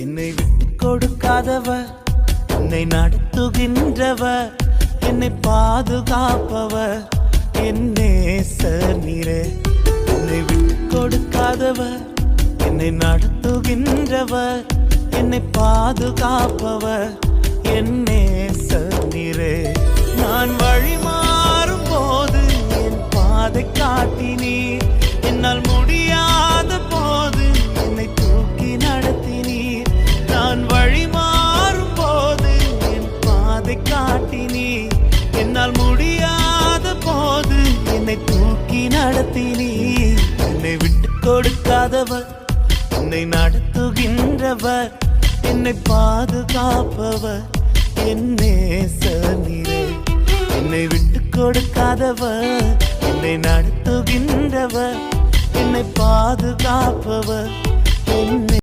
என்னை விட்டு கொடுக்காதவர், என்னை நடத்துகின்றவர், என்னை பாதுகாப்பவர் என் நேசர் நீரே. என்னை விட்டு கொடுக்காதவர், என்னை நடத்துகின்றவர், என்னை பாதுகாப்பவர் என் நேசர் நீரே. நான் வழி மாறும் போது என் பாதை காட்டினீர், என்னால் முடியாத போது என்னை தூக்கி நடத்தினீர். நான் வழி மாறும் போது என் பாதை காட்டினீர், என்னால் முடியாத போது என்னை தூக்கி நடத்தினீர். என்னை விட்டு கொடுக்காதவர், என்னை நடத்துகின்றவர், என்னை பாதுகாப்பவர் என் நேசர் நீரே. என்னை விட்டு கொடுக்காதவர், என்னை நடத்துகின்றவர், என்னை பாதுகாப்பவர்